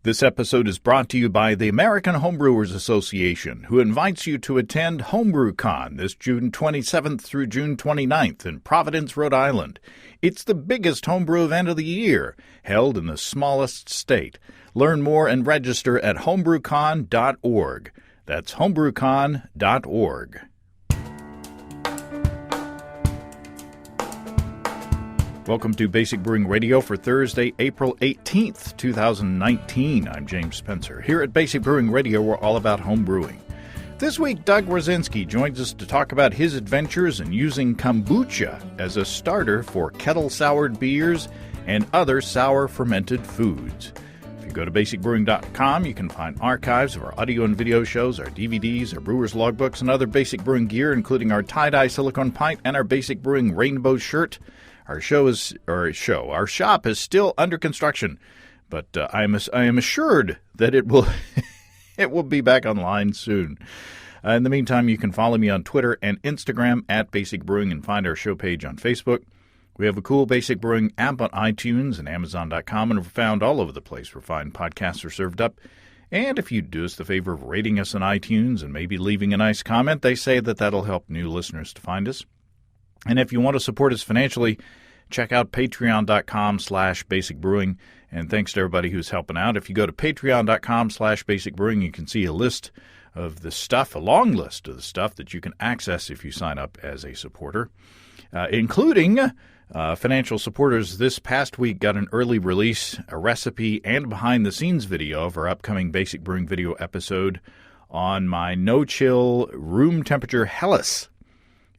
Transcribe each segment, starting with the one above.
This episode is brought to you by the American Homebrewers Association, who invites you to attend HomebrewCon this June 27th through June 29th in Providence, Rhode Island. It's the biggest homebrew event of the year, held in the smallest state. Learn more and register at homebrewcon.org. That's homebrewcon.org. Welcome to Basic Brewing Radio for Thursday, April 18th, 2019. I'm James Spencer. Here at Basic Brewing Radio, we're all about home brewing. This week, Doug Wawrzynski joins us to talk about his adventures in using kombucha as a starter for kettle-soured beers and other sour fermented foods. If you go to basicbrewing.com, you can find archives of our audio and video shows, our DVDs, our brewer's logbooks, and other basic brewing gear, including our tie-dye silicone pint and our basic brewing rainbow shirt. Our shop is still under construction, but I am assured that it will be back online soon. In the meantime, you can follow me on Twitter and Instagram at Basic Brewing and find our show page on Facebook. We have a cool Basic Brewing app on iTunes and Amazon.com, and we're found all over the place where fine podcasts are served up. And if you do us the favor of rating us on iTunes and maybe leaving a nice comment, they say that that'll help new listeners to find us. And if you want to support us financially, check out patreon.com/basicbrewing. And thanks to everybody who's helping out. If you go to patreon.com/basicbrewing, you can see a long list of the stuff that you can access if you sign up as a supporter, including financial supporters. This past week got an early release, a recipe, and behind-the-scenes video of our upcoming Basic Brewing video episode on my no-chill room temperature Helles.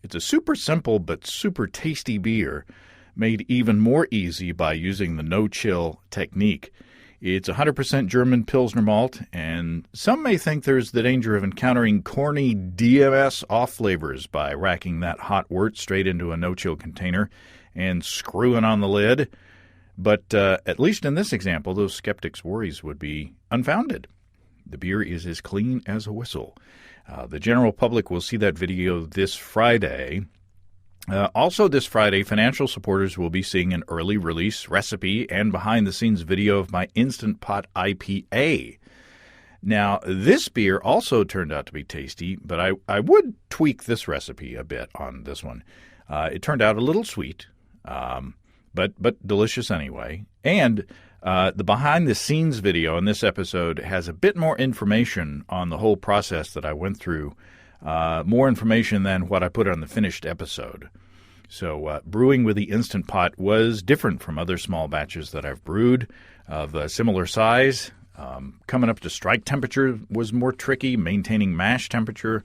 It's a super simple but super tasty beer, made even more easy by using the no-chill technique. It's 100% German Pilsner malt, and some may think there's the danger of encountering corny DMS off-flavors by racking that hot wort straight into a no-chill container and screwing on the lid. But at least in this example, those skeptics' worries would be unfounded. The beer is as clean as a whistle. The general public will see that video this Friday. Also this Friday, financial supporters will be seeing an early release recipe and behind-the-scenes video of my Instant Pot IPA. Now, this beer also turned out to be tasty, but I would tweak this recipe a bit on this one. It turned out a little sweet, but delicious anyway. And the behind-the-scenes video in this episode has a bit more information on the whole process that I went through, more information than what I put on the finished episode. So brewing with the Instant Pot was different from other small batches that I've brewed of a similar size. Coming up to strike temperature was more tricky. Maintaining mash temperature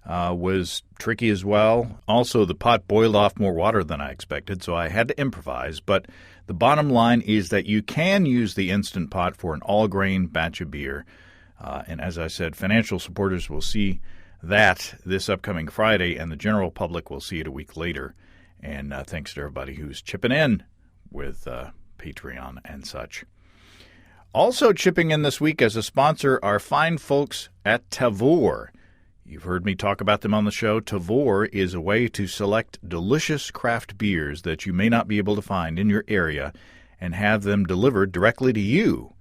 was tricky as well. Also, the pot boiled off more water than I expected, so I had to improvise. But the bottom line is that you can use the Instant Pot for an all-grain batch of beer. And as I said, financial supporters will see that this upcoming Friday, and the general public will see it a week later. And thanks to everybody who's chipping in with Patreon and such. Also chipping in this week as a sponsor are fine folks at Tavour. You've heard me talk about them on the show. Tavour is a way to select delicious craft beers that you may not be able to find in your area and have them delivered directly to you.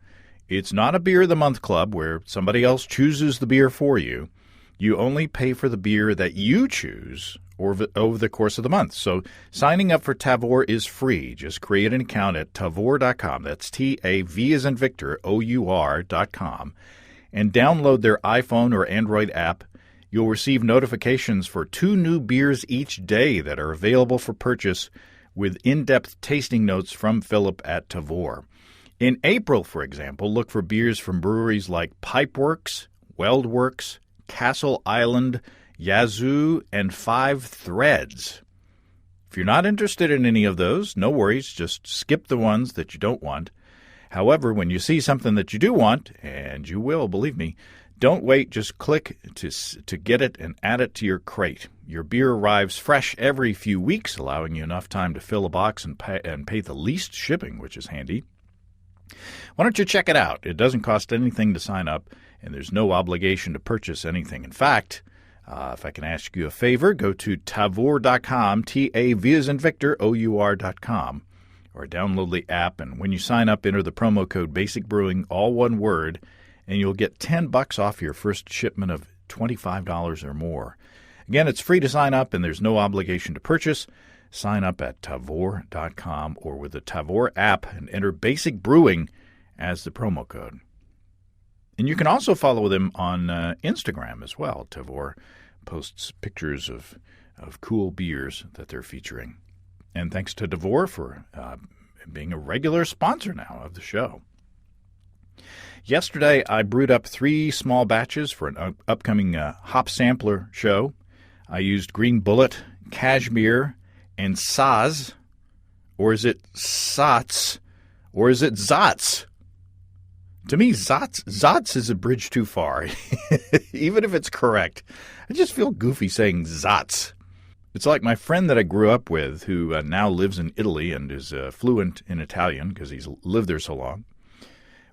It's not a Beer of the Month club where somebody else chooses the beer for you. You only pay for the beer that you choose over the course of the month. So signing up for Tavour is free. Just create an account at tavour.com. That's T-A-V as in Victor, O-U-R.com. And download their iPhone or Android app. You'll receive notifications for 2 new beers each day that are available for purchase with in-depth tasting notes from Philip at Tavour. In April, for example, look for beers from breweries like Pipeworks, Weldworks, Castle Island, Yazoo, and 5 Threads. If you're not interested in any of those, no worries, just skip the ones that you don't want. However, when you see something that you do want, and you will, believe me, don't wait, just click to get it and add it to your crate. Your beer arrives fresh every few weeks, allowing you enough time to fill a box and pay the least shipping, which is handy. Why don't you check it out? It doesn't cost anything to sign up, and there's no obligation to purchase anything. In fact, if I can ask you a favor, go to tavour.com, T-A-V as in Victor, O-U-R.com. or download the app. And when you sign up, enter the promo code Basic Brewing, all one word, and you'll get $10 off your first shipment of $25 or more. Again, it's free to sign up, and there's no obligation to purchase. Sign up at Tavour.com or with the Tavour app and enter Basic Brewing as the promo code. And you can also follow them on Instagram as well. Tavour posts pictures of cool beers that they're featuring. And thanks to Tavour for being a regular sponsor now of the show. Yesterday, I brewed up 3 small batches for an upcoming hop sampler show. I used Green Bullet, Cashmere, and Saz, or is it Satz, or is it Zatz? To me, Zatz is a bridge too far, even if it's correct. I just feel goofy saying Zatz. It's like my friend that I grew up with who now lives in Italy and is fluent in Italian because he's lived there so long.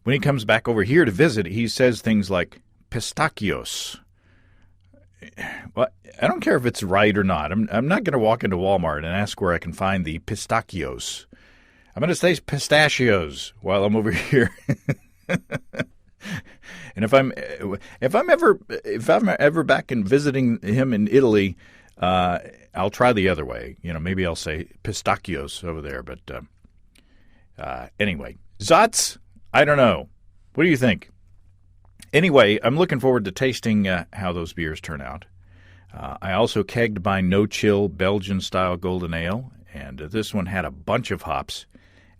When he comes back over here to visit, he says things like pistachios. Well, I don't care if it's right or not. I'm not going to walk into Walmart and ask where I can find the pistachios. I'm going to say pistachios while I'm over here. And if I'm ever back and visiting him in Italy, I'll try the other way. Maybe I'll say pistachios over there. But anyway, Zatz, I don't know. What do you think? Anyway, I'm looking forward to tasting how those beers turn out. I also kegged my no-chill Belgian-style golden ale, and this one had a bunch of hops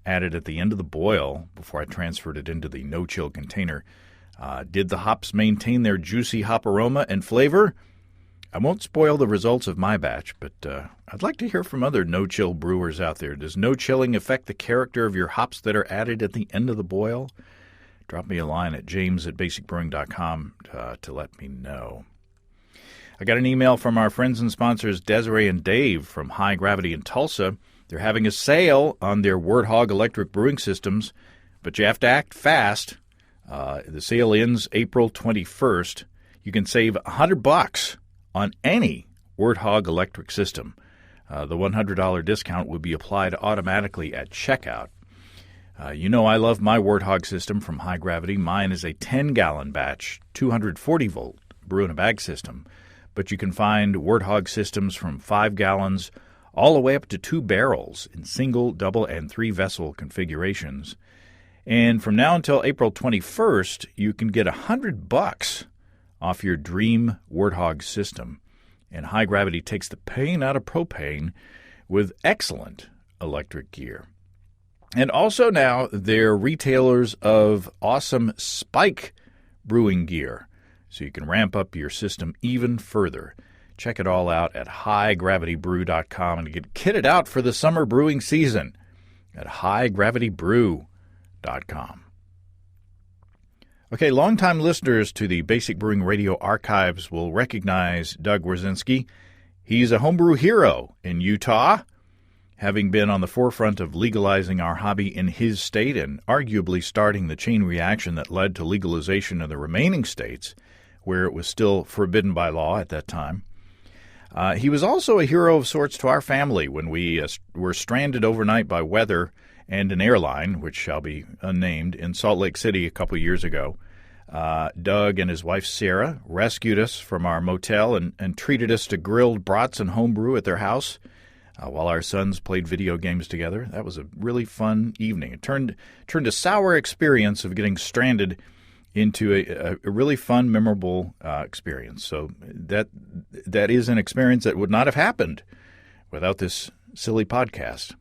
added at the end of the boil before I transferred it into the no-chill container. Did the hops maintain their juicy hop aroma and flavor? I won't spoil the results of my batch, but I'd like to hear from other no-chill brewers out there. Does no-chilling affect the character of your hops that are added at the end of the boil? Drop me a line at james@basicbrewing.com to let me know. I got an email from our friends and sponsors Desiree and Dave from High Gravity in Tulsa. They're having a sale on their Warthog electric brewing systems, but you have to act fast. The sale ends April 21st. You can save $100 on any Warthog electric system. The $100 discount will be applied automatically at checkout. I love my Warthog system from High Gravity. Mine is a 10-gallon batch, 240-volt brew-in-a-bag system. But you can find Warthog systems from 5 gallons all the way up to 2 barrels in single, double, and 3-vessel configurations. And from now until April 21st, you can get $100 off your dream Warthog system. And High Gravity takes the pain out of propane with excellent electric gear. And also now, they're retailers of awesome spike brewing gear, so you can ramp up your system even further. Check it all out at highgravitybrew.com and get kitted out for the summer brewing season at highgravitybrew.com. Okay, longtime listeners to the Basic Brewing Radio archives will recognize Doug Wawrzynski. He's a homebrew hero in Utah, having been on the forefront of legalizing our hobby in his state and arguably starting the chain reaction that led to legalization in the remaining states where it was still forbidden by law at that time. He was also a hero of sorts to our family when we were stranded overnight by weather and an airline, which shall be unnamed, in Salt Lake City a couple years ago. Doug and his wife Sarah rescued us from our motel and treated us to grilled brats and homebrew at their house while our sons played video games together. That was a really fun evening. It turned a sour experience of getting stranded into a really fun, memorable experience. So that is an experience that would not have happened without this silly podcast.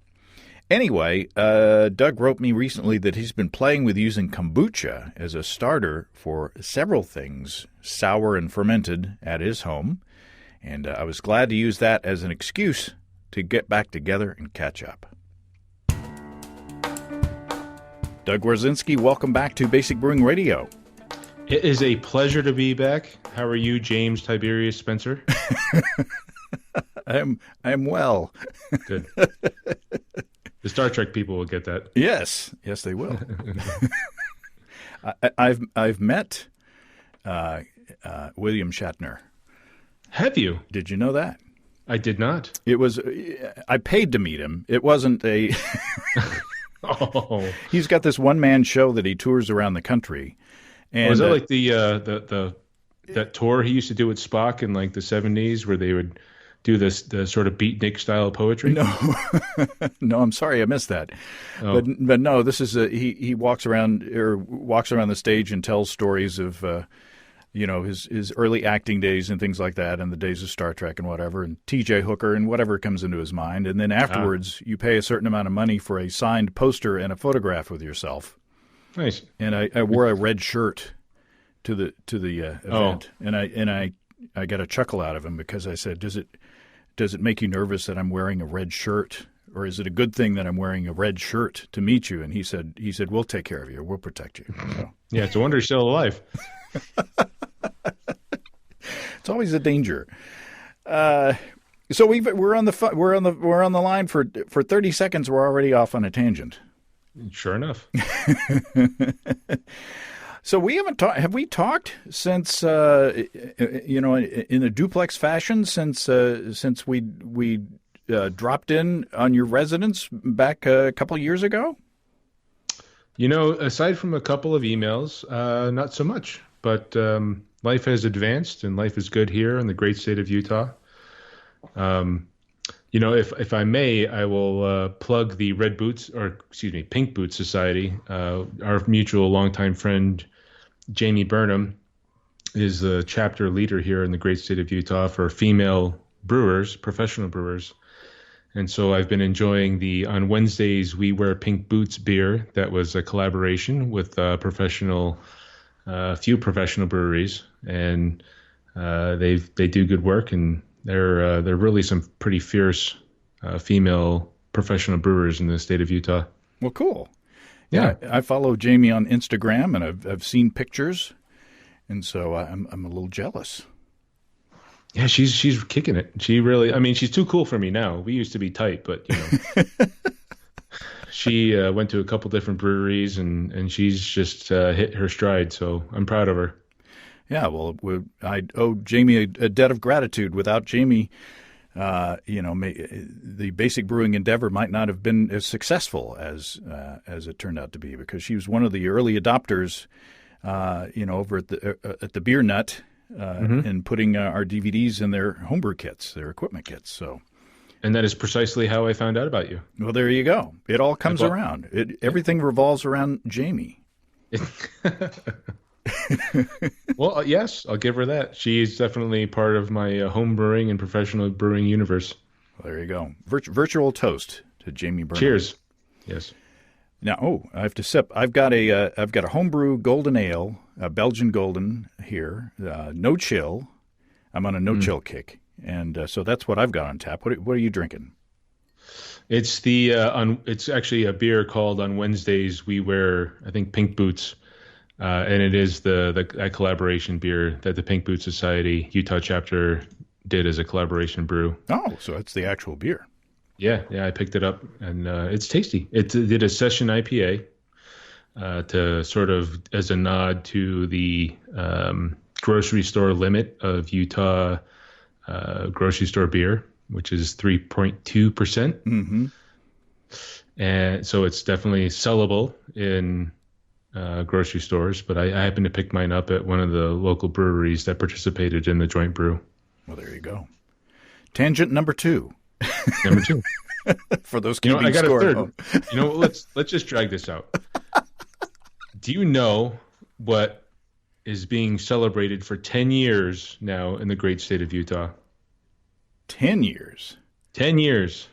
Anyway, Doug wrote me recently that he's been playing with using kombucha as a starter for several things, sour and fermented, at his home. And I was glad to use that as an excuse to get back together and catch up. Doug Wawrzynski, welcome back to Basic Brewing Radio. It is a pleasure to be back. How are you, James Tiberius Spencer? I am well. Good. The Star Trek people will get that. Yes, they will. I've met William Shatner. Have you? Did you know that? I did not. I paid to meet him. It wasn't a Oh, He's got this one-man show that he tours around the country. And was that like the that tour he used to do with Spock in like the 70s where they would do the sort of beatnik style poetry? no, no, I'm sorry, I missed that. Oh. But no, this is he walks around the stage and tells stories of his early acting days and things like that, and the days of Star Trek and whatever, and T.J. Hooker and whatever comes into his mind. And then afterwards, you pay a certain amount of money for a signed poster and a photograph with yourself. Nice. And I wore a red shirt to the event, and I got a chuckle out of him because I said, "Does it make you nervous that I'm wearing a red shirt, or is it a good thing that I'm wearing a red shirt to meet you?" And he said, "We'll take care of you. We'll protect you." So. Yeah, it's a wonder you're still alive. It's always a danger. So we're on the line for 30 seconds. We're already off on a tangent. Sure enough. So we haven't talked. Have we talked since in a duplex fashion since we dropped in on your residence back a couple of years ago? Aside from a couple of emails, not so much. But life has advanced, and life is good here in the great state of Utah. If I may, I will plug the Pink Boots Society. Our mutual longtime friend, Jamie Burnham, is the chapter leader here in the great state of Utah for female brewers, professional brewers. And so I've been enjoying the On Wednesdays We Wear Pink Boots beer. That was a collaboration with few professional breweries, and they do good work, and they're really some pretty fierce female professional brewers in the state of Utah. Well, cool. Yeah, I follow Jamie on Instagram, and I've seen pictures, and so I'm a little jealous. Yeah, she's kicking it. She really, I mean, she's too cool for me now. We used to be tight, but she went to a couple different breweries, and she's just hit her stride. So I'm proud of her. Yeah, well, I owe Jamie a debt of gratitude. Without Jamie, the basic brewing endeavor might not have been as successful as it turned out to be, because she was one of the early adopters, over at the Beer Nut, and putting our DVDs in their homebrew kits, their equipment kits. So. And that is precisely how I found out about you. Well, there you go. It all comes around. Everything revolves around Jamie. Well, yes, I'll give her that. She's definitely part of my home brewing and professional brewing universe. Well, there you go. Virtual toast to Jamie Burnham. Cheers. Yes. Now, I have to sip. I've got a homebrew golden ale, a Belgian golden here, no chill. I'm on a no chill kick. And so that's what I've got on tap. What are you drinking? It's it's actually a beer called On Wednesdays We Wear, I think, Pink Boots, and it is a collaboration beer that the Pink Boots Society Utah chapter did as a collaboration brew. Oh, so it's the actual beer. Yeah, I picked it up, and it's tasty. It did a session IPA to sort of as a nod to the grocery store limit of Utah. Grocery store beer, which is 3.2%. Mm-hmm. And so it's definitely sellable in grocery stores, but I happened to pick mine up at one of the local breweries that participated in the joint brew. Well, there you go. Tangent number 2. Number 2. For those keeping I got score. a third. Let's just drag this out. Do you know what is being celebrated for 10 years now in the great state of Utah? 10 years? 10 years.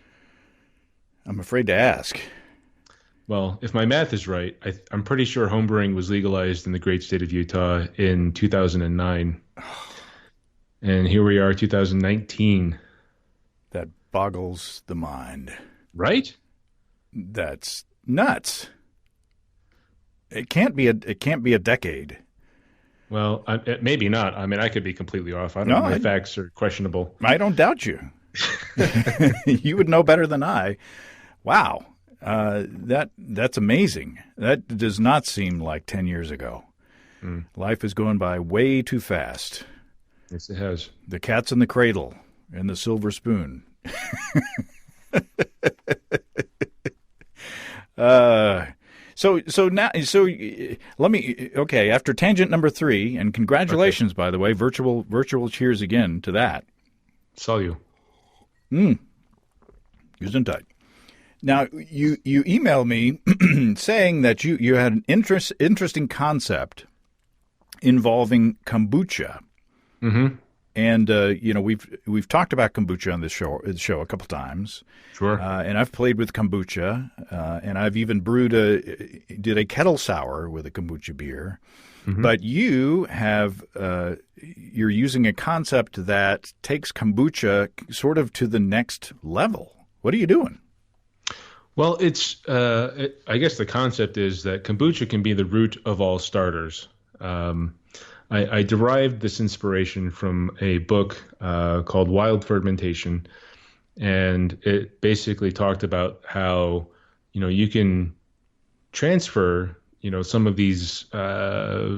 I'm afraid to ask. Well, if my math is right, I'm pretty sure homebrewing was legalized in the great state of Utah in 2009. And here we are, 2019. That boggles the mind. Right? That's nuts. It can't be a decade. Well, maybe not. I mean, I could be completely off. I don't know. My facts are questionable. I don't doubt you. You would know better than I. Wow. That's amazing. That does not seem like 10 years ago. Life is going by way too fast. Yes, it has. The cat's in the cradle and the silver spoon. Let me. Okay, after tangent number 3, and congratulations, by the way, virtual cheers again to that. Saw you. Gesundheit. Now, you emailed me saying that you had an interesting concept involving kombucha. Mm-hmm. And we've talked about kombucha on this show a couple times. Sure. And I've played with kombucha, and I've even did a kettle sour with a kombucha beer. Mm-hmm. But you you're using a concept that takes kombucha sort of to the next level. What are you doing? Well, I guess the concept is that kombucha can be the root of all starters. I derived this inspiration from a book called Wild Fermentation, and it basically talked about how, you can transfer, some of these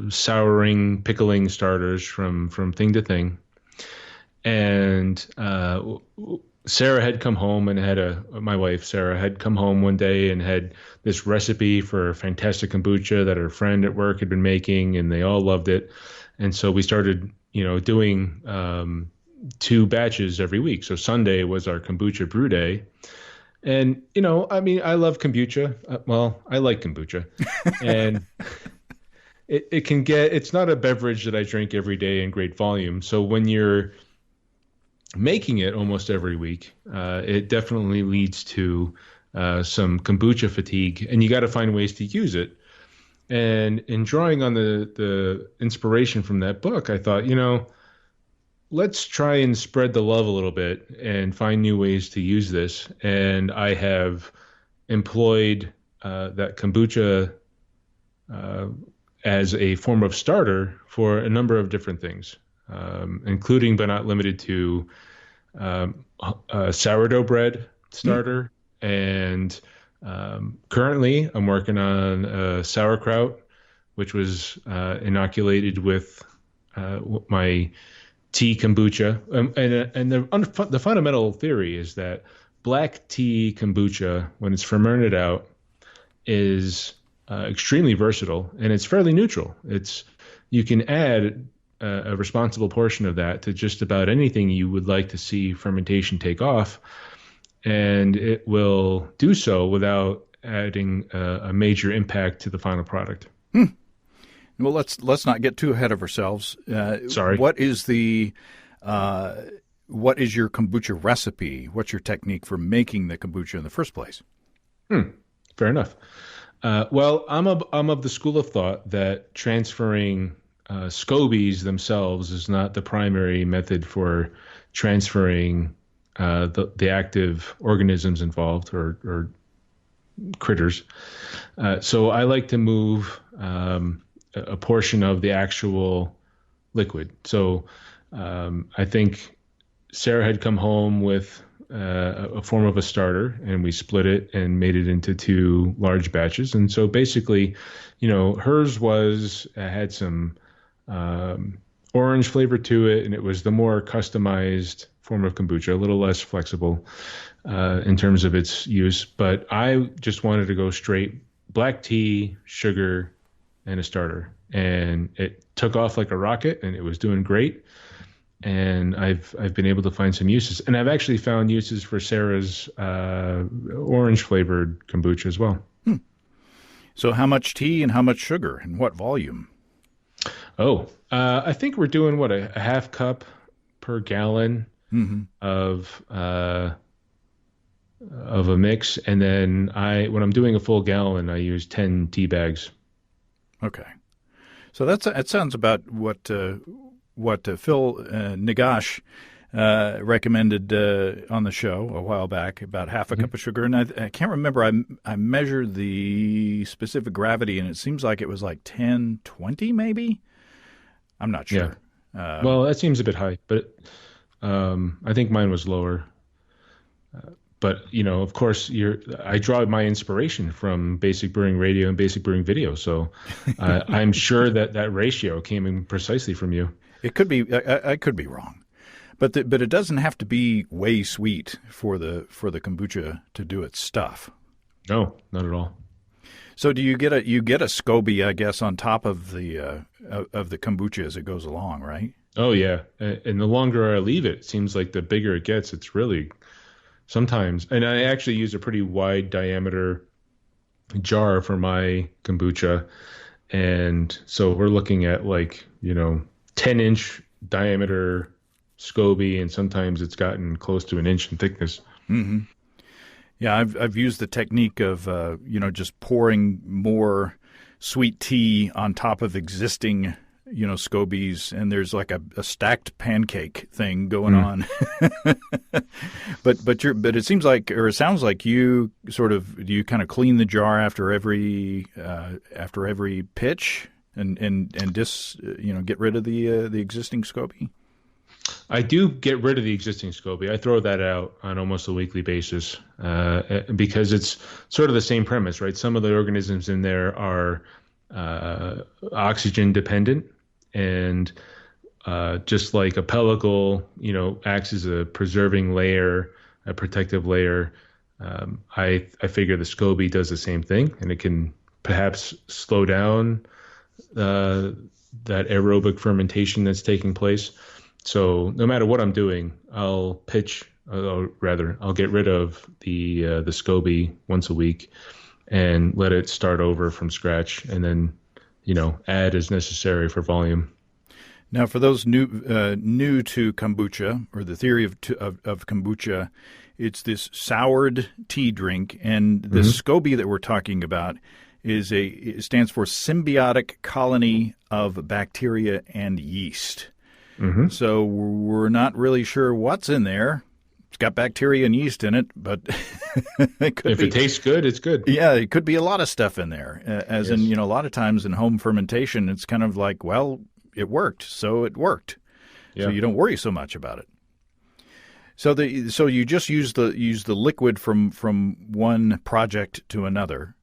souring, pickling starters from thing to thing. And Sarah had come home and my wife, Sarah, had come home one day and had this recipe for fantastic kombucha that her friend at work had been making, and they all loved it. And so we started, doing 2 batches every week. So Sunday was our kombucha brew day. And, I love kombucha. I like kombucha. And it's not a beverage that I drink every day in great volume. So when you're making it almost every week, it definitely leads to some kombucha fatigue, and you got to find ways to use it. And in drawing on the inspiration from that book, I thought, let's try and spread the love a little bit and find new ways to use this. And I have employed that kombucha as a form of starter for a number of different things, including but not limited to sourdough bread starter. And currently I'm working on sauerkraut, which was inoculated with my tea kombucha. And the fundamental theory is that black tea kombucha, when it's fermented out, is extremely versatile, and it's fairly neutral. You can add a responsible portion of that to just about anything you would like to see fermentation take off, and it will do so without adding a major impact to the final product. Well, let's not get too ahead of ourselves. Sorry. What is your kombucha recipe? What's your technique for making the kombucha in the first place? Fair enough. Well, I'm of the school of thought that transferring scobies themselves is not the primary method for transferring the active organisms involved or critters. So I like to move a portion of the actual liquid. So I think Sarah had come home with a form of a starter, and we split it and made it into 2 large batches. And so basically, hers had some orange flavor to it, and it was the more customized form of kombucha, a little less flexible in terms of its use. But I just wanted to go straight black tea, sugar, and a starter. And it took off like a rocket, and it was doing great. And I've been able to find some uses. And I've actually found uses for Sarah's orange flavored kombucha as well. So how much tea and how much sugar and what volume? I think we're doing a half cup per gallon of a mix. And then when I'm doing a full gallon, I use 10 tea bags. Okay. So that sounds about what Phil Nagash recommended on the show a while back, about half a cup of sugar. And I can't remember. I measured the specific gravity, and it seems like it was like 10, 20 maybe. I'm not sure. Yeah. Well, that seems a bit high, but I think mine was lower. But, of course, I draw my inspiration from Basic Brewing Radio and Basic Brewing Video. So I'm sure that ratio came in precisely from you. It could be. I could be wrong, but it doesn't have to be way sweet for the kombucha to do its stuff. No, not at all. So do you get a SCOBY, I guess, on top of the kombucha as it goes along, right? Oh yeah, and the longer I leave it, it seems like the bigger it gets. It's really sometimes, and I actually use a pretty wide diameter jar for my kombucha, and so we're looking at 10-inch diameter SCOBY, and sometimes it's gotten close to an inch in thickness. Mm-hmm. Yeah, I've used the technique of just pouring more sweet tea on top of existing SCOBYs, and there's like a stacked pancake thing going on. but it seems like, or it sounds like you do you kind of clean the jar after every pitch and get rid of the existing SCOBY? I do get rid of the existing SCOBY. I throw that out on almost a weekly basis because it's sort of the same premise, right? Some of the organisms in there are oxygen dependent, and just like a pellicle, acts as a preserving layer, a protective layer. I figure the SCOBY does the same thing, and it can perhaps slow down that aerobic fermentation that's taking place. So no matter what I'm doing, I'll get rid of the SCOBY once a week and let it start over from scratch, and then add as necessary for volume. Now, for those new to kombucha, or the theory of kombucha, it's this soured tea drink, and the SCOBY that we're talking about it stands for symbiotic colony of bacteria and yeast. Mm-hmm. So we're not really sure what's in there. It's got bacteria and yeast in it, but it tastes good, it's good. Yeah, it could be a lot of stuff in there. Yes. In, a lot of times in home fermentation, it's kind of like, well, it worked, so it worked. Yeah. So you don't worry so much about it. So you just use the liquid from one project to another.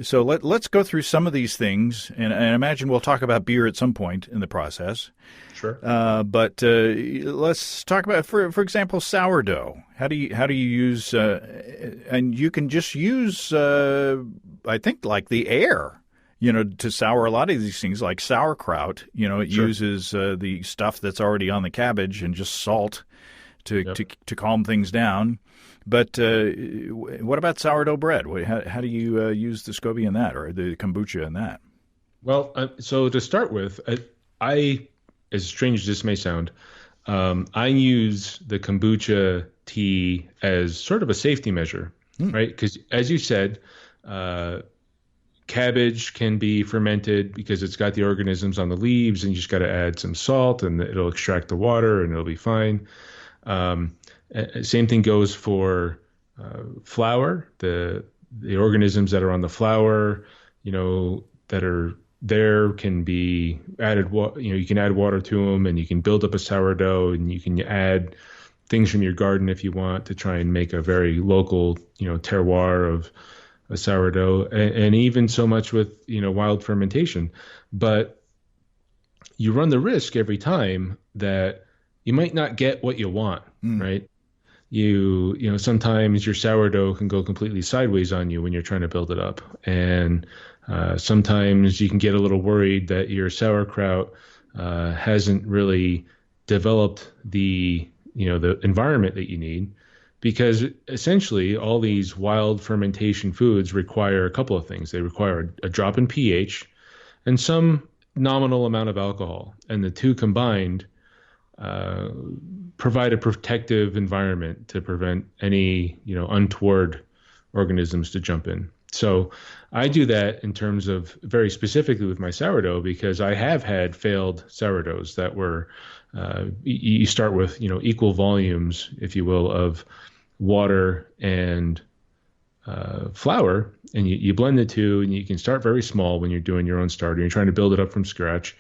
So let's go through some of these things, and I imagine we'll talk about beer at some point in the process. Sure. But let's talk about, for example, sourdough. How do you use? And you can just use, I think, like the air, to sour a lot of these things, like sauerkraut. It Sure. uses the stuff that's already on the cabbage and just salt to calm things down. But what about sourdough bread? How do you use the SCOBY in that, or the kombucha in that? Well, so to start with, I, as strange as this may sound, I use the kombucha tea as sort of a safety measure, right? Because as you said, cabbage can be fermented because it's got the organisms on the leaves, and you just got to add some salt, and it'll extract the water, and it'll be fine. Same thing goes for flour. The organisms that are on the flour, that are there can be added. You can add water to them, and you can build up a sourdough, and you can add things from your garden if you want to try and make a very local, terroir of a sourdough, and even so much with wild fermentation. But you run the risk every time that you might not get what you want, right? Sometimes your sourdough can go completely sideways on you when you're trying to build it up. And sometimes you can get a little worried that your sauerkraut hasn't really developed the environment that you need, because essentially all these wild fermentation foods require a couple of things. They require a drop in pH and some nominal amount of alcohol. And the two combined provide a protective environment to prevent any, untoward organisms to jump in. So I do that in terms of very specifically with my sourdough, because I have had failed sourdoughs that were, you start with, equal volumes, if you will, of water and flour, and you blend the two, and you can start very small when you're doing your own starter. You're trying to build it up from scratch.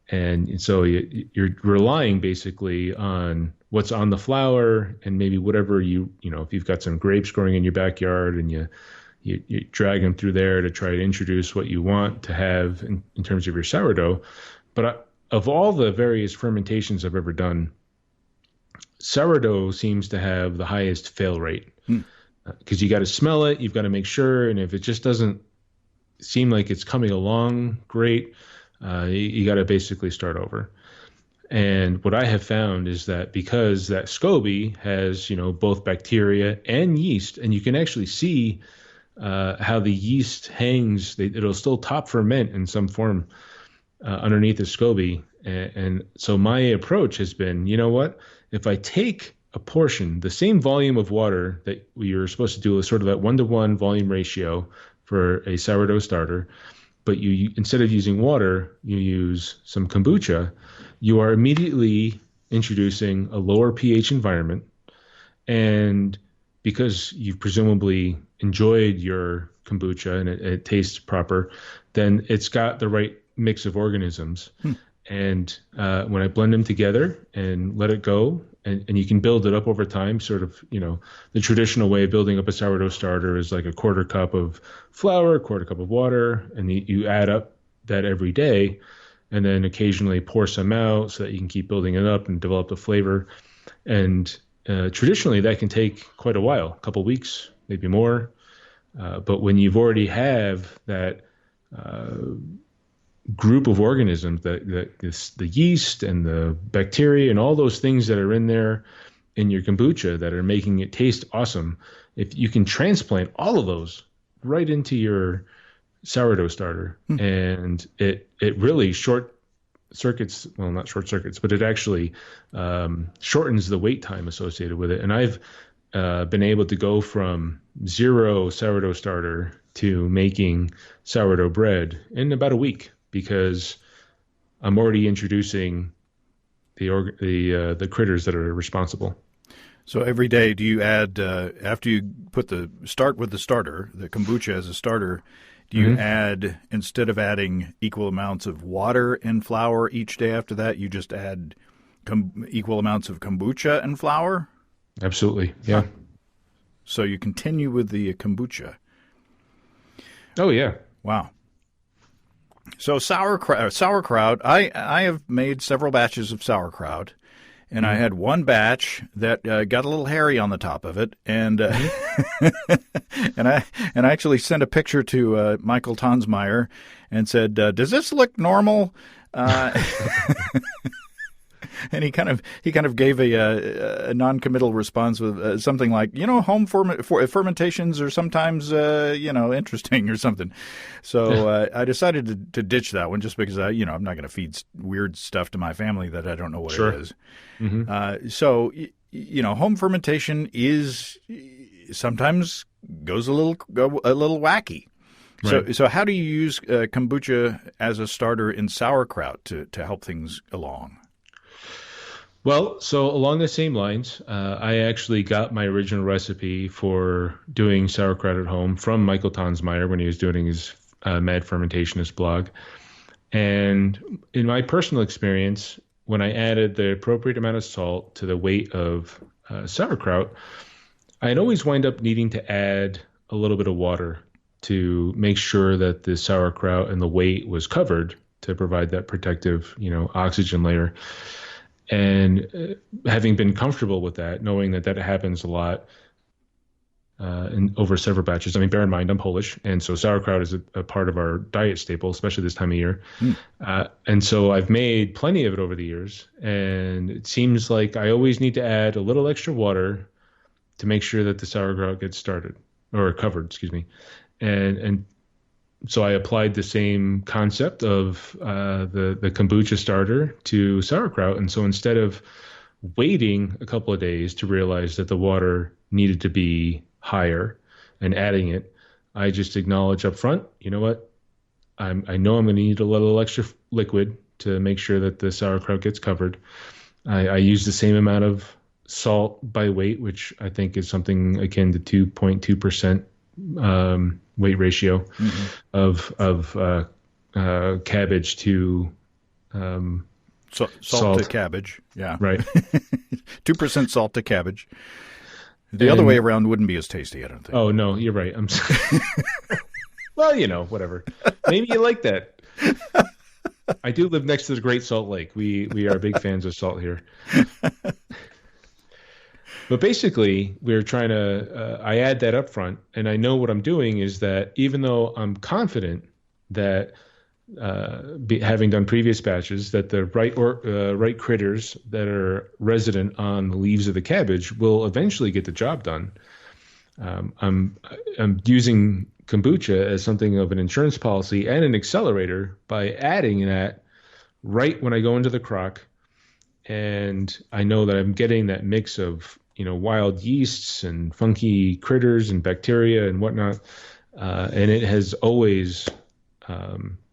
And so you're relying basically on what's on the flour, and maybe whatever if you've got some grapes growing in your backyard, and you drag them through there to try to introduce what you want to have in terms of your sourdough. But of all the various fermentations I've ever done, sourdough seems to have the highest fail rate, because you got to smell it, you've got to make sure, and if it just doesn't seem like it's coming along great, you got to basically start over. And what I have found is that because that SCOBY has, both bacteria and yeast, and you can actually see how the yeast hangs, it'll still top ferment in some form underneath the SCOBY. And so my approach has been, you know what? If I take a portion, the same volume of water that you're supposed to do is sort of that 1-to-1 volume ratio for a sourdough starter, but you instead of using water, you use some kombucha, you are immediately introducing a lower pH environment. And because you've presumably enjoyed your kombucha and it tastes proper, then it's got the right mix of organisms. And when I blend them together and let it go, and you can build it up over time, sort of, the traditional way of building up a sourdough starter is like a quarter cup of flour, a quarter cup of water, and you add up that every day, and then occasionally pour some out so that you can keep building it up and develop the flavor. And traditionally, that can take quite a while, a couple weeks, maybe more. But when you've already have that group of organisms, the yeast and the bacteria and all those things that are in there in your kombucha that are making it taste awesome, if you can transplant all of those right into your sourdough starter, and it really short circuits, well, not short circuits, but it actually shortens the wait time associated with it. And I've been able to go from 0 sourdough starter to making sourdough bread in about a week, because I'm already introducing the critters that are responsible. So every day, do you add after you start with the starter, the kombucha as a starter? Do you add, instead of adding equal amounts of water and flour each day after that, you just add equal amounts of kombucha and flour? Absolutely, yeah. Huh. So you continue with the kombucha. Oh yeah, wow. So sauerkraut. I have made several batches of sauerkraut, and I had one batch that got a little hairy on the top of it, and and I actually sent a picture to Michael Tonsmeyer and said, "Does this look normal?" And he kind of gave a non-committal response with something like, home fermentations are sometimes interesting or something. So I decided to ditch that one just because I'm not going to feed weird stuff to my family that I don't know what it is. So home fermentation is sometimes goes a little wacky. Right. So how do you use kombucha as a starter in sauerkraut to help things along? Well, so along the same lines, I actually got my original recipe for doing sauerkraut at home from Michael Tonsmeyer when he was doing his Mad Fermentationist blog. And in my personal experience, when I added the appropriate amount of salt to the weight of sauerkraut, I'd always wind up needing to add a little bit of water to make sure that the sauerkraut and the weight was covered to provide that protective, oxygen layer. And having been comfortable with that, knowing that happens a lot over several batches. I mean, bear in mind, I'm Polish, and so sauerkraut is a part of our diet staple, especially this time of year. And so I've made plenty of it over the years, and it seems like I always need to add a little extra water to make sure that the sauerkraut gets started, or covered, excuse me. And so I applied the same concept of the kombucha starter to sauerkraut. And so instead of waiting a couple of days to realize that the water needed to be higher and adding it, I just acknowledge up front, you know what? I know I'm going to need a little extra liquid to make sure that the sauerkraut gets covered. I use the same amount of salt by weight, which I think is something akin to 2.2% weight ratio of cabbage to salt to cabbage. Yeah, right. 2% salt to cabbage. The other way around wouldn't be as tasty, I don't think. Oh no, you're right. I'm sorry. Well, whatever. Maybe you like that. I do live next to the Great Salt Lake. We are big fans of salt here. But basically, we're trying to, I add that up front, and I know what I'm doing is that even though I'm confident that having done previous batches, that the right critters that are resident on the leaves of the cabbage will eventually get the job done. I'm using kombucha as something of an insurance policy and an accelerator by adding that right when I go into the crock, and I know that I'm getting that mix of wild yeasts and funky critters and bacteria and whatnot, and it has always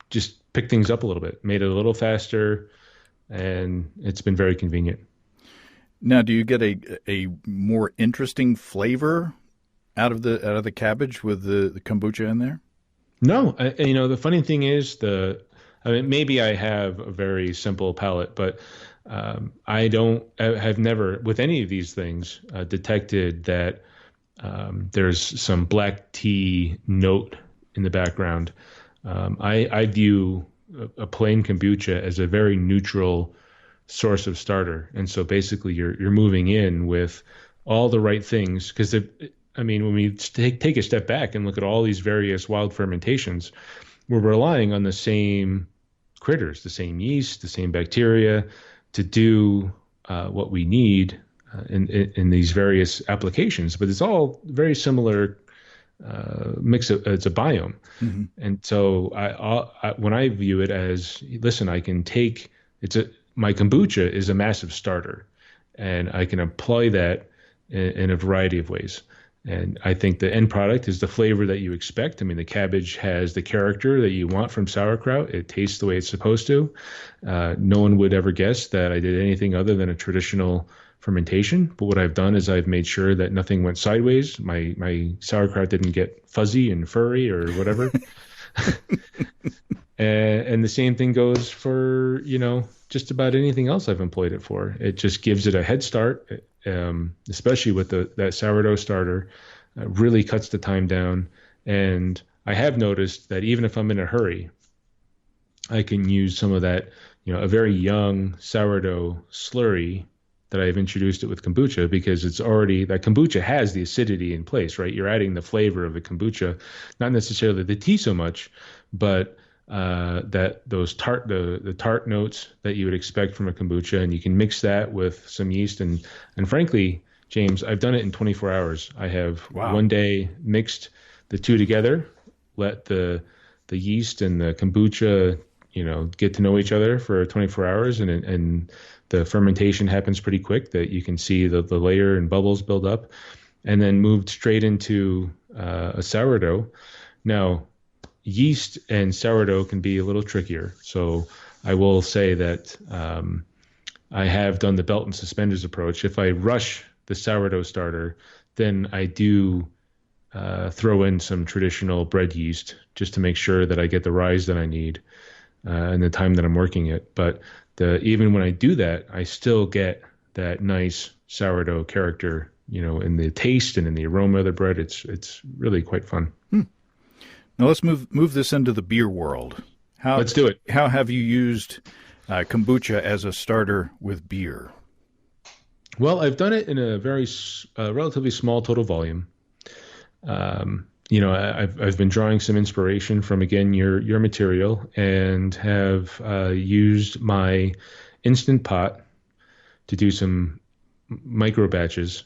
just picked things up a little bit, made it a little faster, and it's been very convenient. Now, do you get a more interesting flavor out of the cabbage with the kombucha in there? No, the funny thing is maybe I have a very simple palate, but I have never with any of these things detected that there's some black tea note in the background. I view a plain kombucha as a very neutral source of starter, and so basically you're moving in with all the right things, because when we take a step back and look at all these various wild fermentations, we're relying on the same critters, the same yeast, the same bacteria to do what we need in these various applications. But it's all very similar mix. It's a biome. Mm-hmm. And so when I view it as, listen, I can take my kombucha is a massive starter, and I can apply that in a variety of ways. And I think the end product is the flavor that you expect. I mean, the cabbage has the character that you want from sauerkraut. It tastes the way it's supposed to. No one would ever guess that I did anything other than a traditional fermentation. But what I've done is I've made sure that nothing went sideways. My sauerkraut didn't get fuzzy and furry or whatever. And the same thing goes for, just about anything else I've employed it for. It just gives it a head start. Especially with that sourdough starter, really cuts the time down. And I have noticed that even if I'm in a hurry, I can use some of that, a very young sourdough slurry that I've introduced it with kombucha, because that kombucha has the acidity in place, right? You're adding the flavor of the kombucha, not necessarily the tea so much, but that those the tart notes that you would expect from a kombucha, and you can mix that with some yeast. And frankly, James, I've done it in 24 hours. I have one day mixed the two together, let the yeast and the kombucha, get to know each other for 24 hours, and the fermentation happens pretty quick, that you can see the layer and bubbles build up, and then moved straight into a sourdough. Now, yeast and sourdough can be a little trickier. So I will say that I have done the belt and suspenders approach. If I rush the sourdough starter, then I do throw in some traditional bread yeast just to make sure that I get the rise that I need and the time that I'm working it. But even when I do that, I still get that nice sourdough character, in the taste and in the aroma of the bread. It's really quite fun. Now let's move this into the beer world. Let's do it. How have you used kombucha as a starter with beer? Well, I've done it in a very relatively small total volume. I've been drawing some inspiration from, again, your material, and have used my Instant Pot to do some micro batches.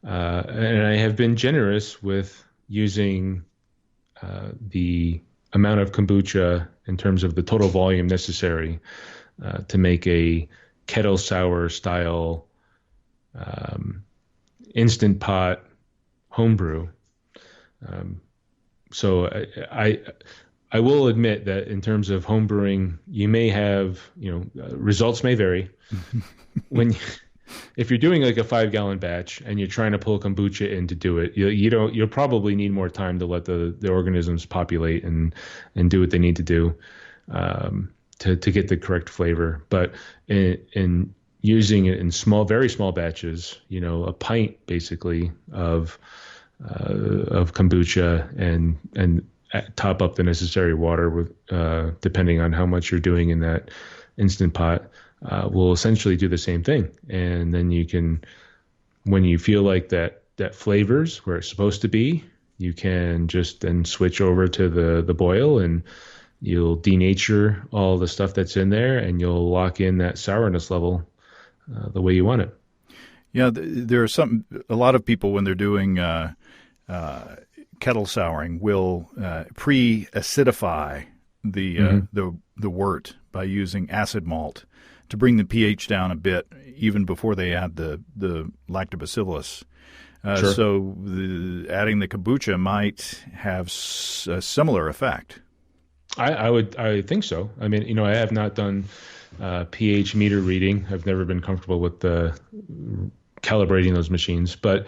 And I have been generous with using the amount of kombucha in terms of the total volume necessary to make a kettle-sour style Instant Pot homebrew. So I will admit that in terms of homebrewing, you may have, results may vary. If you're doing like a 5-gallon batch and you're trying to pull kombucha in to do it, you'll probably need more time to let the organisms populate and do what they need to do to get the correct flavor. But in using it in very small batches, a pint basically of kombucha, and top up the necessary water with depending on how much you're doing in that Instant Pot, will essentially do the same thing. And then you can when you feel like that flavor's where it's supposed to be, you can just then switch over to the boil, and you'll denature all the stuff that's in there, and you'll lock in that sourness level the way you want it. Yeah, there are a lot of people when they're doing kettle souring will pre-acidify the wort by using acid malt to bring the pH down a bit, even before they add the lactobacillus. Sure. So adding the kombucha might have a similar effect. I think so. I mean, I have not done pH meter reading. I've never been comfortable with calibrating those machines, but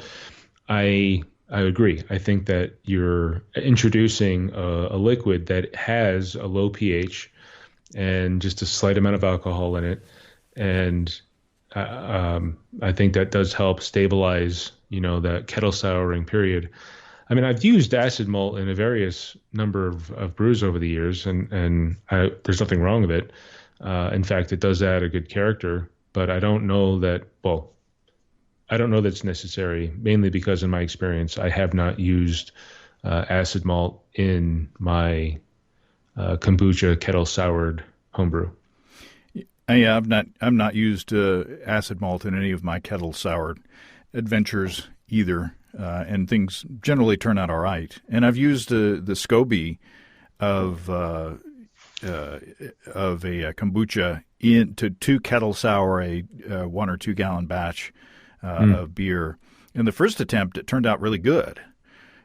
I agree. I think that you're introducing a liquid that has a low pH and just a slight amount of alcohol in it, and I think that does help stabilize, that kettle souring period. I mean, I've used acid malt in a various number of brews over the years, and there's nothing wrong with it. In fact, it does add a good character, but I don't know that's necessary, mainly because in my experience, I have not used acid malt in my kombucha kettle soured homebrew. Yeah, I've not used acid malt in any of my kettle soured adventures either, and things generally turn out all right. And I've used the SCOBY of a kombucha to kettle sour a 1 or 2 gallon batch of beer. In the first attempt, it turned out really good.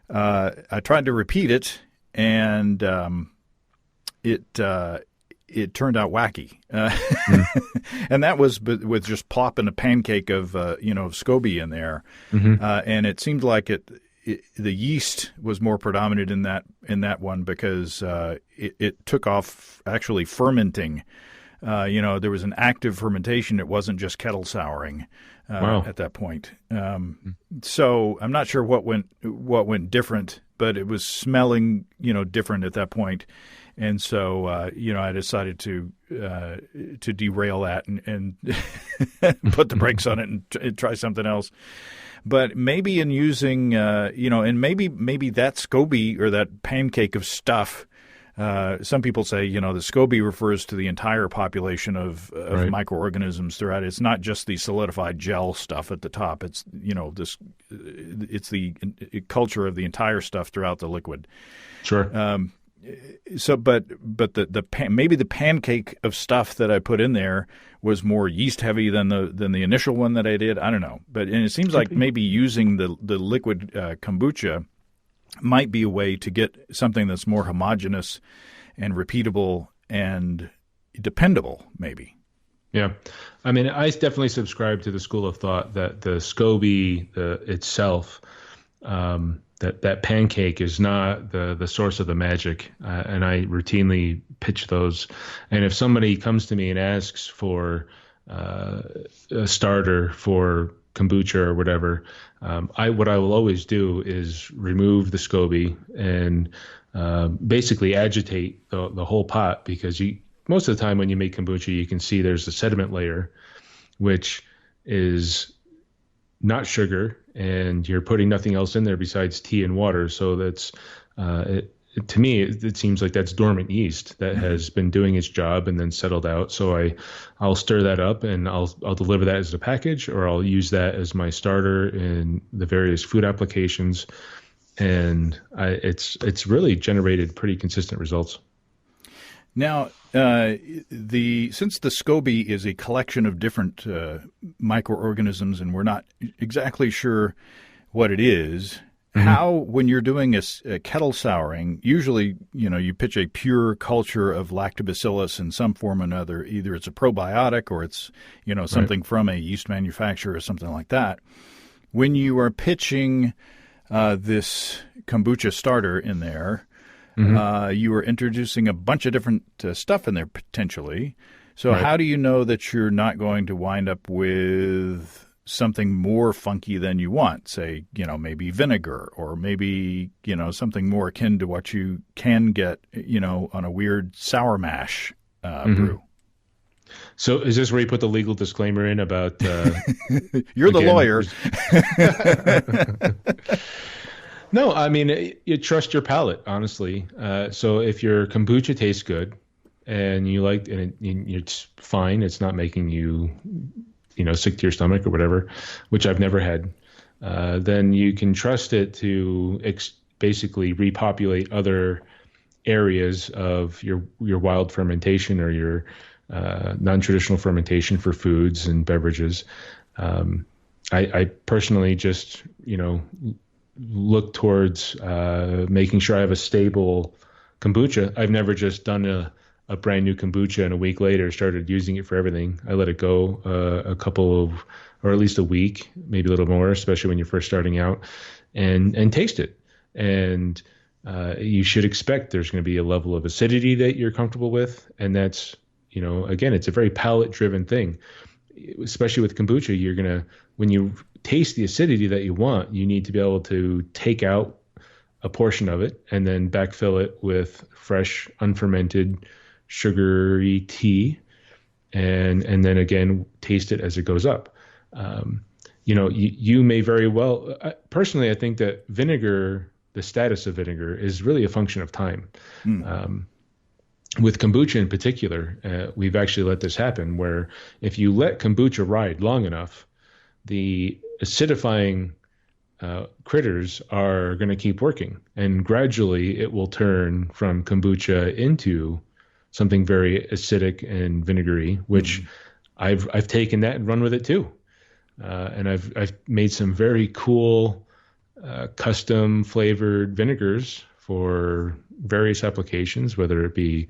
I tried to repeat it, and it turned out wacky. And that was with just plopping a pancake of SCOBY in there. And it seemed like the yeast was more predominant in that one because it took off actually fermenting. There was an active fermentation. It wasn't just kettle souring at that point. So I'm not sure what went different, but it was smelling, different at that point. And so, I decided to derail that and put the brakes on it and try something else. But maybe in using, and maybe that SCOBY or that pancake of stuff, some people say, the SCOBY refers to the entire population of right. microorganisms throughout it. It's not just the solidified gel stuff at the top. It's, it's the culture of the entire stuff throughout the liquid. Sure. So, but maybe the pancake of stuff that I put in there was more yeast heavy than the initial one that I did. I don't know, and it seems like maybe using the liquid kombucha might be a way to get something that's more homogeneous and repeatable and dependable. Maybe. Yeah, I mean, I definitely subscribe to the school of thought that the SCOBY itself. That pancake is not the source of the magic, and I routinely pitch those. And if somebody comes to me and asks for a starter for kombucha or whatever, what I will always do is remove the SCOBY and basically agitate the whole pot, because most of the time when you make kombucha, you can see there's a sediment layer, which is not sugar, and you're putting nothing else in there besides tea and water. So that's to me, it seems like that's dormant yeast that has been doing its job and then settled out. So I'll stir that up, and I'll deliver that as a package, or I'll use that as my starter in the various food applications. And it's really generated pretty consistent results. Now, since the SCOBY is a collection of different microorganisms, and we're not exactly sure what it is, how, when you're doing a kettle souring, usually, you pitch a pure culture of lactobacillus in some form or another. Either it's a probiotic or it's, something from a yeast manufacturer or something like that. When you are pitching this kombucha starter in there, you are introducing a bunch of different stuff in there potentially. So how do you know that you're not going to wind up with something more funky than you want? Say, maybe vinegar, or maybe, something more akin to what you can get, on a weird sour mash brew. So is this where you put the legal disclaimer in about You're the again, lawyer. No, I mean, you trust your palate, honestly. So if your kombucha tastes good and you like, it's fine, it's not making you, sick to your stomach or whatever, which I've never had, then you can trust it to basically repopulate other areas of your wild fermentation or your non-traditional fermentation for foods and beverages. I personally just, look towards making sure I have a stable kombucha. I've never just done a brand new kombucha and a week later started using it for everything. I let it go or at least a week, maybe a little more, especially when you're first starting out, and taste it. And you should expect there's going to be a level of acidity that you're comfortable with. And that's, again, it's a very palate-driven thing. Especially with kombucha, when you taste the acidity that you want, you need to be able to take out a portion of it and then backfill it with fresh, unfermented, sugary tea, and then again taste it as it goes up. You may very well. Personally, I think that vinegar, the status of vinegar, is really a function of time. With kombucha in particular, we've actually let this happen where if you let kombucha ride long enough, the acidifying critters are going to keep working, and gradually it will turn from kombucha into something very acidic and vinegary, which I've taken that and run with it too. And I've made some very cool custom flavored vinegars for various applications, whether it be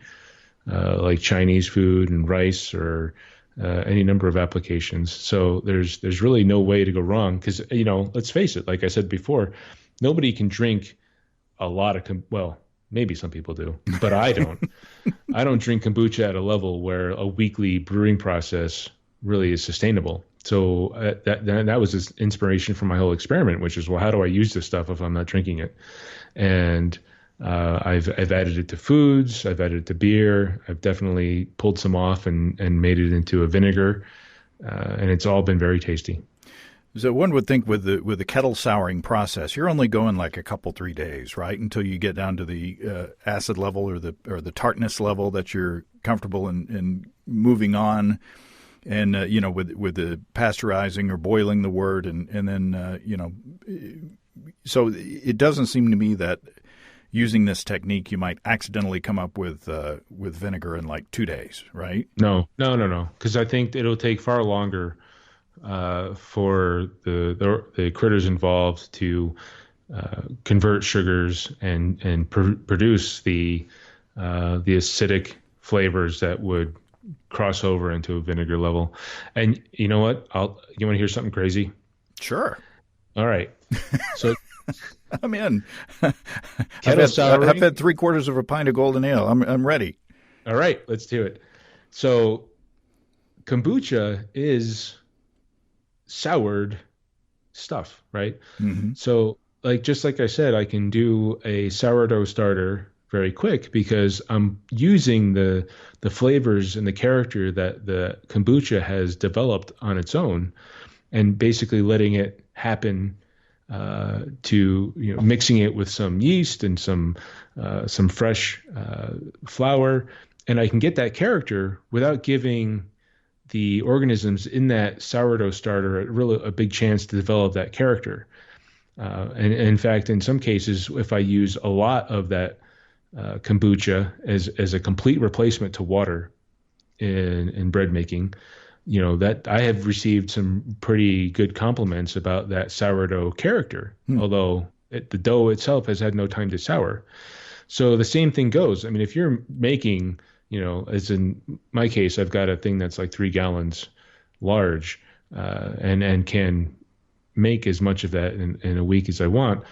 like Chinese food and rice or any number of applications. So there's really no way to go wrong because, let's face it, like I said before, nobody can drink a lot of, well, maybe some people do, but I don't. I don't drink kombucha at a level where a weekly brewing process really is sustainable. So that was this inspiration for my whole experiment, which is, well, how do I use this stuff if I'm not drinking it? And I've added it to foods. I've added it to beer. I've definitely pulled some off and made it into a vinegar, and it's all been very tasty. So one would think with the kettle souring process, you're only going like a couple 3 days, right, until you get down to the acid level or the tartness level that you're comfortable in moving on. And, with the pasteurizing or boiling the wort and then, so it doesn't seem to me that using this technique, you might accidentally come up with vinegar in like 2 days, right? No. Because I think it'll take far longer for the critters involved to convert sugars and produce the acidic flavors that would cross over into a vinegar level. And you know what? You want to hear something crazy? Sure. All right. So I'm in. Kettle souring. I've had 3/4 of a pint of golden ale. I'm ready. All right, let's do it. So kombucha is soured stuff, right? Mm-hmm. So just like I said, I can do a sourdough starter very quick because I'm using the flavors and the character that the kombucha has developed on its own and basically letting it happen to mixing it with some yeast and some fresh flour, and I can get that character without giving the organisms in that sourdough starter a big chance to develop that character. And in fact, in some cases, if I use a lot of that kombucha as a complete replacement to water in bread making, that I have received some pretty good compliments about that sourdough character, although the dough itself has had no time to sour. So the same thing goes. I mean, if you're making, as in my case, I've got a thing that's like 3 gallons large, and can make as much of that in a week as I want.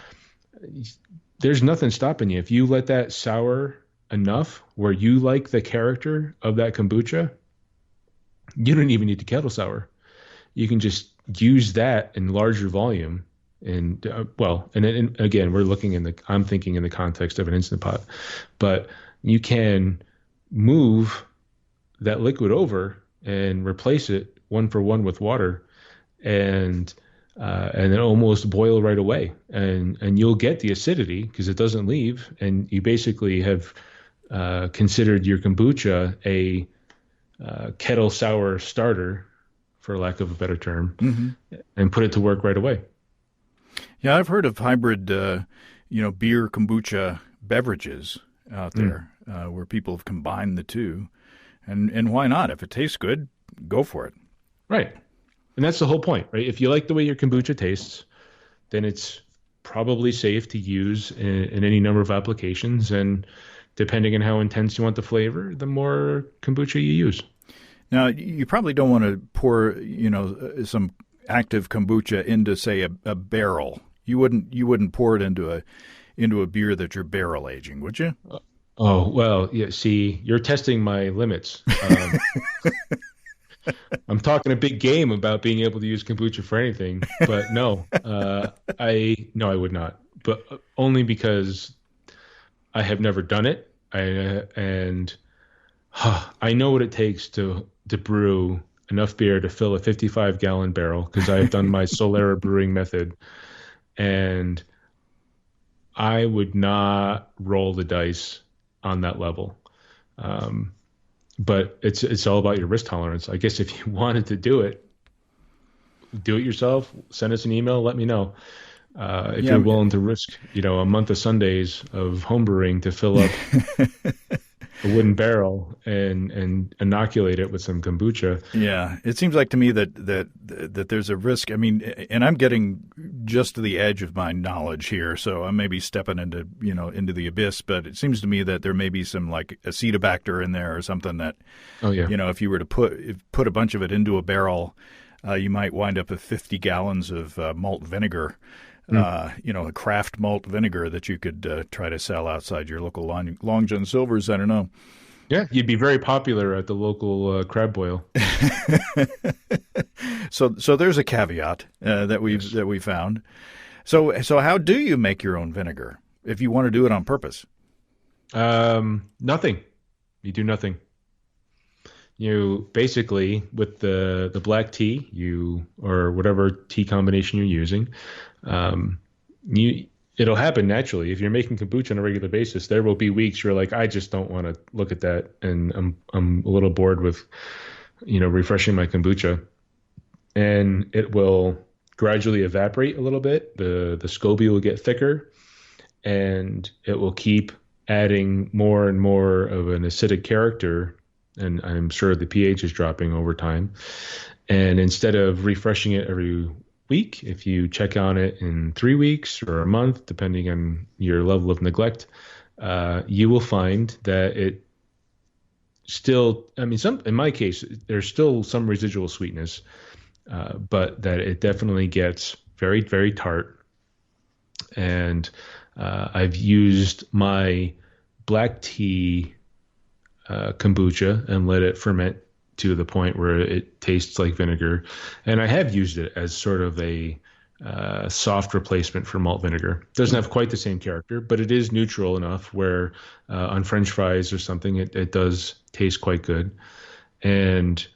There's nothing stopping you. If you let that sour enough where you like the character of that kombucha, you don't even need to kettle sour. You can just use that in larger volume. And and again, I'm thinking in the context of an Instant Pot, but you can move that liquid over and replace it 1 for 1 with water, and then almost boil right away, and you'll get the acidity because it doesn't leave, and you basically have considered your kombucha a kettle sour starter, for lack of a better term, and put it to work right away. Yeah, I've heard of hybrid, beer kombucha beverages out there where people have combined the two. And why not? If it tastes good, go for it. Right. And that's the whole point, right? If you like the way your kombucha tastes, then it's probably safe to use in any number of applications. And depending on how intense you want the flavor, the more kombucha you use. Now, you probably don't want to pour, some active kombucha into, say, a barrel. You wouldn't pour it into a beer that you're barrel aging, would you? Oh, well, yeah. See, you're testing my limits. I'm talking a big game about being able to use kombucha for anything, but no, I would not. But only because I have never done it, and I know what it takes to brew enough beer to fill a 55-gallon barrel because I've done my Solera brewing method, and I would not roll the dice on that level. But it's all about your risk tolerance. I guess if you wanted to do it yourself. Send us an email. Let me know if you're willing to risk, a month of Sundays of homebrewing to fill up a wooden barrel and inoculate it with some kombucha. Yeah, it seems like to me that there's a risk. I mean, and I'm getting just to the edge of my knowledge here, so I may be stepping into the abyss. But it seems to me that there may be some like acetobacter in there or something that, if you were to put a bunch of it into a barrel, you might wind up with 50 gallons of malt vinegar. A craft malt vinegar that you could try to sell outside your local Long John Silver's. I don't know. Yeah, you'd be very popular at the local crab boil. So there's a caveat that we found. So how do you make your own vinegar if you want to do it on purpose? Nothing. You do nothing. You basically, with the black tea, or whatever tea combination you're using, it'll happen naturally. If you're making kombucha on a regular basis, there will be weeks you're like, I just don't want to look at that, and I'm a little bored with, refreshing my kombucha, and it will gradually evaporate a little bit. The SCOBY will get thicker, and it will keep adding more and more of an acidic character. And I'm sure the pH is dropping over time. And instead of refreshing it every week, if you check on it in 3 weeks or a month, depending on your level of neglect, you will find that it still, in my case, there's still some residual sweetness, but that it definitely gets very, very tart. And I've used my black tea kombucha and let it ferment to the point where it tastes like vinegar. And I have used it as sort of a soft replacement for malt vinegar. Doesn't have quite the same character, but it is neutral enough where on French fries or something, it does taste quite good. And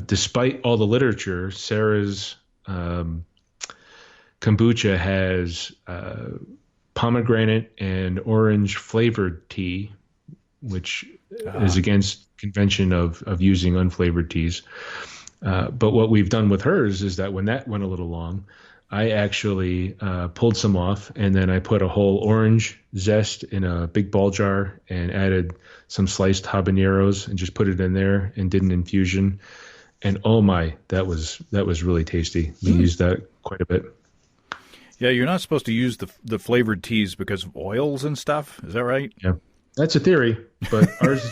despite all the literature, Sarah's kombucha has pomegranate and orange flavored tea, which is against convention of using unflavored teas. But what we've done with hers is that when that went a little long, I actually pulled some off, and then I put a whole orange zest in a big ball jar and added some sliced habaneros and just put it in there and did an infusion. And oh my, that was really tasty. We used that quite a bit. Yeah, you're not supposed to use the flavored teas because of oils and stuff. Is that right? Yeah. That's a theory, but ours,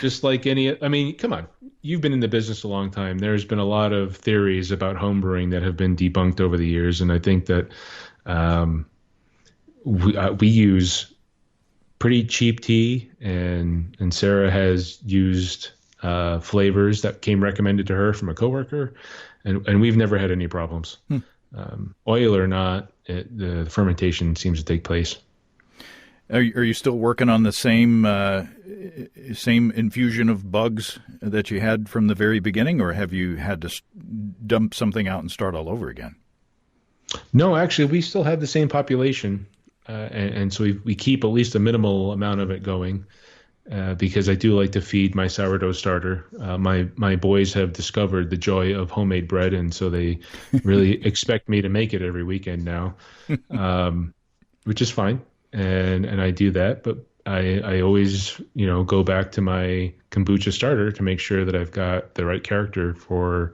just like come on. You've been in the business a long time. There's been a lot of theories about homebrewing that have been debunked over the years, and I think that we use pretty cheap tea, and Sarah has used flavors that came recommended to her from a coworker, and we've never had any problems. Oil or not, the fermentation seems to take place. Are you still working on the same infusion of bugs that you had from the very beginning, or have you had to dump something out and start all over again? No, actually, we still have the same population, and so we keep at least a minimal amount of it going because I do like to feed my sourdough starter. My boys have discovered the joy of homemade bread, and so they really expect me to make it every weekend now, which is fine. And I do that, but I always, go back to my kombucha starter to make sure that I've got the right character for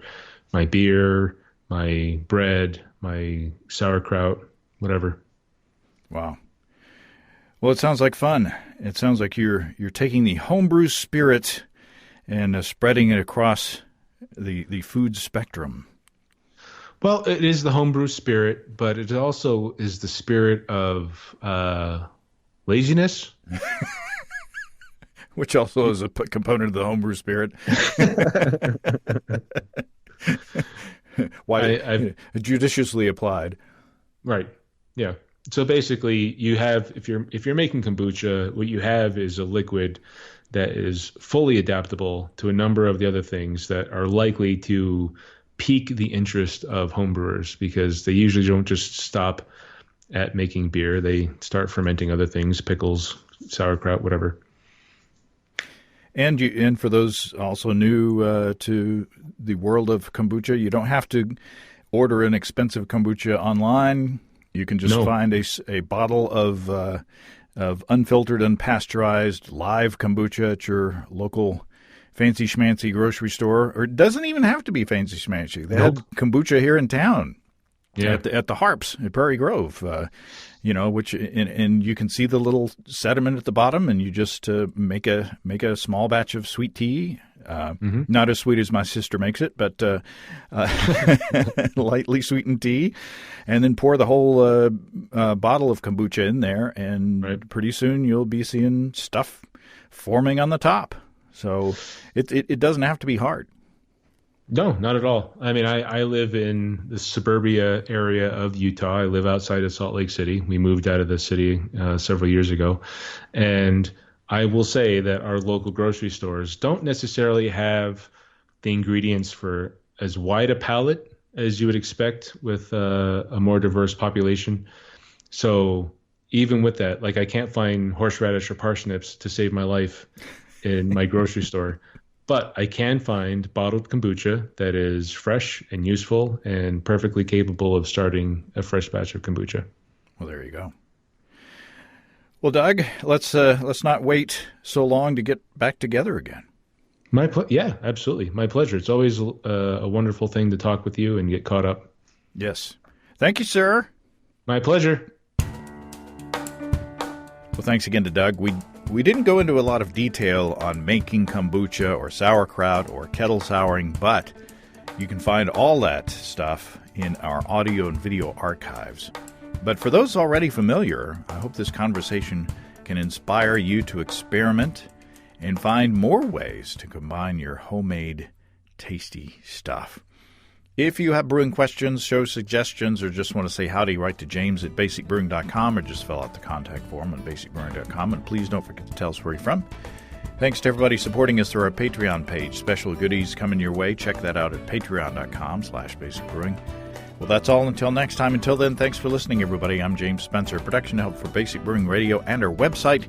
my beer, my bread, my sauerkraut, whatever. Wow. Well, it sounds like fun. It sounds like you're taking the homebrew spirit and spreading it across the food spectrum. Well, it is the homebrew spirit, but it also is the spirit of laziness. Which also is a component of the homebrew spirit. Why judiciously applied. Right. Yeah. So basically, you have if you're making kombucha, what you have is a liquid that is fully adaptable to a number of the other things that are likely to pique the interest of homebrewers, because they usually don't just stop at making beer. They start fermenting other things, pickles, sauerkraut, whatever. And for those also new to the world of kombucha, you don't have to order an expensive kombucha online. You can just find a bottle of unfiltered, unpasteurized live kombucha at your local fancy schmancy grocery store. Or it doesn't even have to be fancy schmancy. They have kombucha here in town. Yeah. At the Harps at Prairie Grove, which and you can see the little sediment at the bottom, and you just make a small batch of sweet tea, not as sweet as my sister makes it, but lightly sweetened tea, and then pour the whole bottle of kombucha in there, and pretty soon you'll be seeing stuff forming on the top. So it doesn't have to be hard. No, not at all. I mean, I live in the suburbia area of Utah. I live outside of Salt Lake City. We moved out of the city several years ago. And I will say that our local grocery stores don't necessarily have the ingredients for as wide a palette as you would expect with a more diverse population. So even with that, like I can't find horseradish or parsnips to save my life in my grocery store. But I can find bottled kombucha that is fresh and useful and perfectly capable of starting a fresh batch of kombucha. Well, there you go. Well, Doug, let's not wait so long to get back together again. Yeah, absolutely. My pleasure. It's always a wonderful thing to talk with you and get caught up. Yes. Thank you, sir. My pleasure. Well, thanks again to Doug. We didn't go into a lot of detail on making kombucha or sauerkraut or kettle souring, but you can find all that stuff in our audio and video archives. But for those already familiar, I hope this conversation can inspire you to experiment and find more ways to combine your homemade tasty stuff. If you have brewing questions, show suggestions, or just want to say howdy, write to James at basicbrewing.com or just fill out the contact form on basicbrewing.com. And please don't forget to tell us where you're from. Thanks to everybody supporting us through our Patreon page. Special goodies coming your way. Check that out at patreon.com/basicbrewing. Well, that's all until next time. Until then, thanks for listening, everybody. I'm James Spencer. Production help for Basic Brewing Radio and our website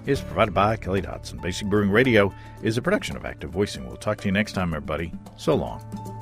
is provided by Kelly Dotson. Basic Brewing Radio is a production of Active Voicing. We'll talk to you next time, everybody. So long.